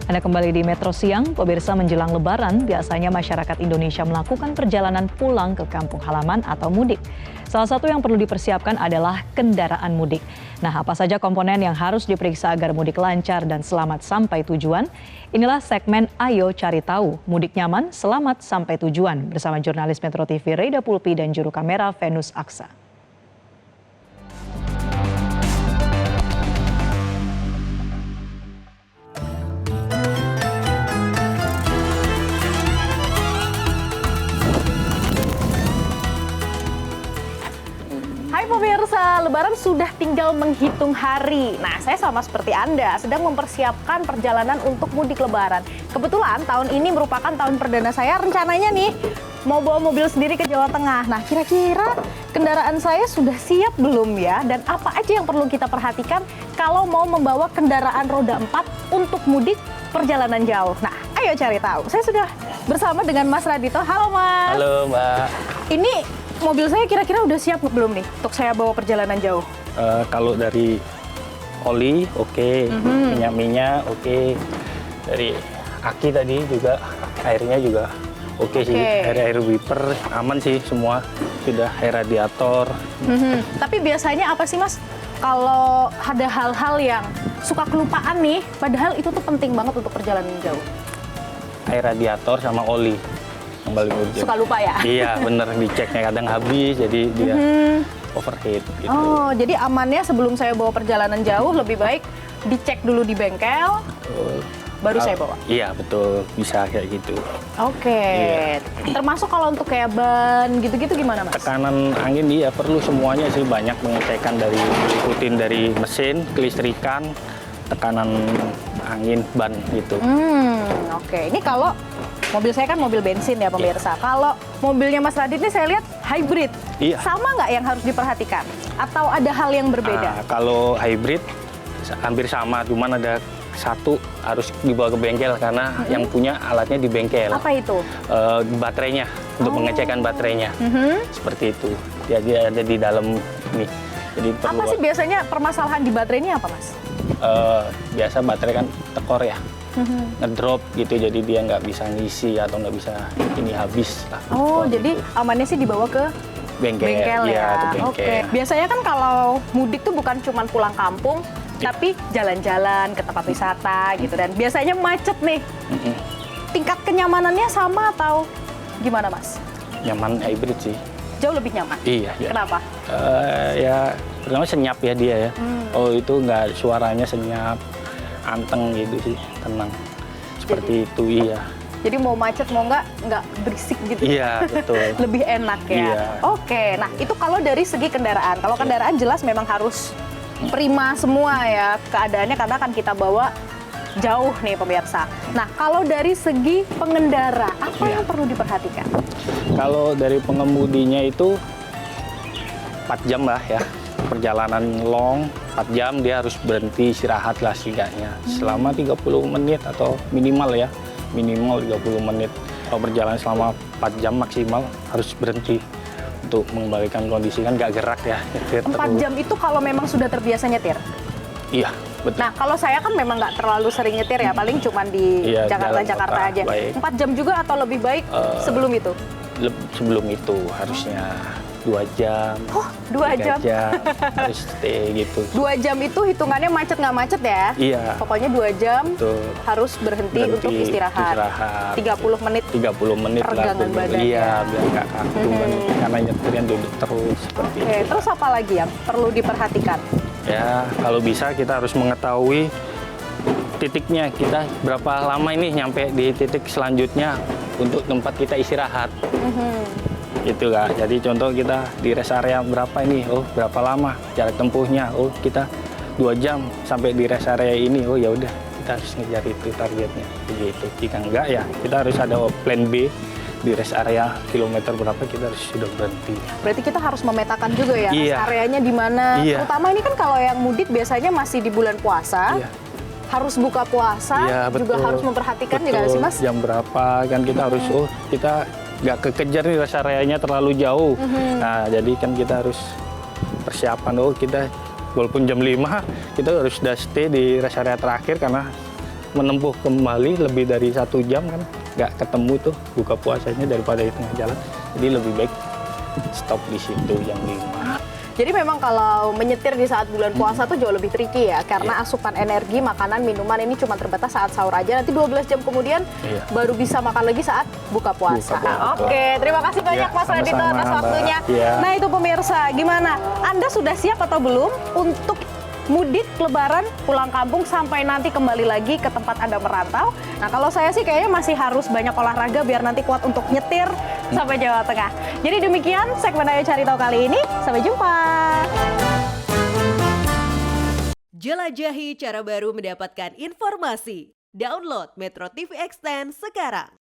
Anda kembali di Metro Siang, pemirsa. Menjelang Lebaran, biasanya masyarakat Indonesia melakukan perjalanan pulang ke kampung halaman atau mudik. Salah satu yang perlu dipersiapkan adalah kendaraan mudik. Nah, apa saja komponen yang harus diperiksa agar mudik lancar dan selamat sampai tujuan? Inilah segmen Ayo Cari Tahu, mudik nyaman, selamat sampai tujuan, bersama jurnalis Metro TV Reda Pulpi dan juru kamera Venus Aksa. Hai pemirsa, Lebaran sudah tinggal menghitung hari. Nah, saya sama seperti Anda, sedang mempersiapkan perjalanan untuk mudik Lebaran. Kebetulan tahun ini merupakan tahun perdana saya, rencananya nih mau bawa mobil sendiri ke Jawa Tengah. Nah, kira-kira kendaraan saya sudah siap belum ya? Dan apa aja yang perlu kita perhatikan kalau mau membawa kendaraan roda 4 untuk mudik perjalanan jauh? Nah, ayo cari tahu. Saya sudah bersama dengan Mas Radito. Halo Mas. Halo Mbak. Ini mobil saya kira-kira udah siap belum nih untuk saya bawa perjalanan jauh? Kalau dari oli oke, minyak oke, dari aki tadi juga airnya juga oke sih, air wiper aman sih semua, sudah air radiator. Tapi biasanya apa sih Mas kalau ada hal-hal yang suka kelupaan nih, padahal itu tuh penting banget untuk perjalanan jauh? Air radiator sama oli yang paling urgent. Suka lupa ya? Iya bener, diceknya kadang habis jadi dia overheat gitu. Oh, jadi amannya sebelum saya bawa perjalanan jauh lebih baik dicek dulu di bengkel, baru saya bawa? Iya betul, bisa kayak gitu. Oke. Termasuk kalau untuk kayak ban gitu-gitu gimana Mas? Tekanan angin dia perlu semuanya sih, banyak pengecekan dari rutin dari mesin, kelistrikan, tekanan angin, ban gitu. Oke, ini kalau mobil saya kan mobil bensin ya pemirsa. Kalau mobilnya Mas Radit ini saya lihat hybrid. Iya. Sama nggak yang harus diperhatikan? Atau ada hal yang berbeda? Kalau hybrid hampir sama, cuman ada satu harus dibawa ke bengkel karena yang punya alatnya di bengkel. Apa itu? Baterainya, untuk pengecekan baterainya. Seperti itu. Jadi ada di dalam ini. Jadi perlu. Apa sih biasanya permasalahan di baterai ini apa Mas? Biasa baterai kan tekor ya. Ngedrop gitu, jadi dia nggak bisa ngisi atau nggak bisa ini habis lah. Oh, jadi amannya sih dibawa ke bengkel ya? Ke bengkel. Oke. Biasanya kan kalau mudik tuh bukan cuma pulang kampung, tapi jalan-jalan ke tempat wisata gitu, dan biasanya macet nih. Tingkat kenyamanannya sama atau gimana Mas? Nyaman hybrid sih. Jauh lebih nyaman? Iya. Kenapa? Ya pertama senyap ya dia ya. Oh itu nggak, suaranya senyap, anteng gitu sih, tenang. Seperti itu iya. Jadi mau macet mau nggak berisik gitu. Iya betul. Lebih enak ya. Iya. Oke, nah itu kalau dari segi kendaraan. Kalau kendaraan jelas memang harus prima semua ya keadaannya karena akan kita bawa jauh nih pemirsa. Nah kalau dari segi pengendara apa yang perlu diperhatikan? Kalau dari pengemudinya itu 4 jam lah ya. Perjalanan long 4 jam dia harus berhenti istirahat lah setidaknya selama 30 menit atau minimal ya, minimal 30 menit. Kalau perjalanan selama 4 jam maksimal harus berhenti untuk mengembalikan kondisi, kan nggak gerak ya. 4 jam itu kalau memang sudah terbiasa nyetir? Iya betul. Nah kalau saya kan memang nggak terlalu sering nyetir ya, paling cuma di Jakarta aja. Baik. 4 jam juga atau lebih baik sebelum itu? Sebelum itu harusnya 2 jam. Oh, 2 jam? Harus stay gitu. 2 jam itu hitungannya macet nggak macet ya? Iya. Pokoknya 2 jam Betul. harus berhenti untuk istirahat. 30 menit. 30 menit peregangan lah. badan. Iya, biar nggak kaku kan. Karena nyetirnya duduk terus seperti itu. Terus apa lagi yang perlu diperhatikan? Ya, kalau bisa kita harus mengetahui titiknya, kita berapa lama ini nyampe di titik selanjutnya untuk tempat kita istirahat. Gitu kan. Jadi contoh kita di rest area berapa ini, oh berapa lama jarak tempuhnya, oh kita 2 jam sampai di rest area ini, oh ya udah kita harus ngejar itu targetnya begitu. Jika enggak ya kita harus ada plan B di rest area kilometer berapa kita harus sudah berhenti. Berarti kita harus memetakan juga ya Iya. rest areanya di mana. Iya. Terutama ini kan kalau yang mudik biasanya masih di bulan puasa. Iya. Harus buka puasa, Iya, juga betul. harus memperhatikan juga sih Mas. Jam berapa kan kita harus, oh kita nggak kekejar nih rest areanya terlalu jauh. Nah jadi kan kita harus persiapan, oh kita walaupun jam 5 kita harus sudah stay di rest area terakhir karena menempuh kembali lebih dari 1 jam kan nggak ketemu tuh buka puasanya daripada di tengah jalan. Jadi lebih baik stop di situ jam 5. Jadi memang kalau menyetir di saat bulan puasa tuh jauh lebih tricky ya, karena asupan energi, makanan, minuman ini cuma terbatas saat sahur aja. Nanti 12 jam kemudian baru bisa makan lagi saat buka puasa. Oke, terima kasih banyak Mas Radito atas waktunya. Nah itu pemirsa, gimana? Anda sudah siap atau belum untuk mudik lebaran pulang kampung sampai nanti kembali lagi ke tempat Anda merantau? Nah kalau saya sih kayaknya masih harus banyak olahraga biar nanti kuat untuk nyetir sampai Jawa Tengah. Jadi demikian segmen Ayo Cari Tahu kali ini. Sampai jumpa. Jelajahi cara baru mendapatkan informasi. Download Metro TV Extend sekarang.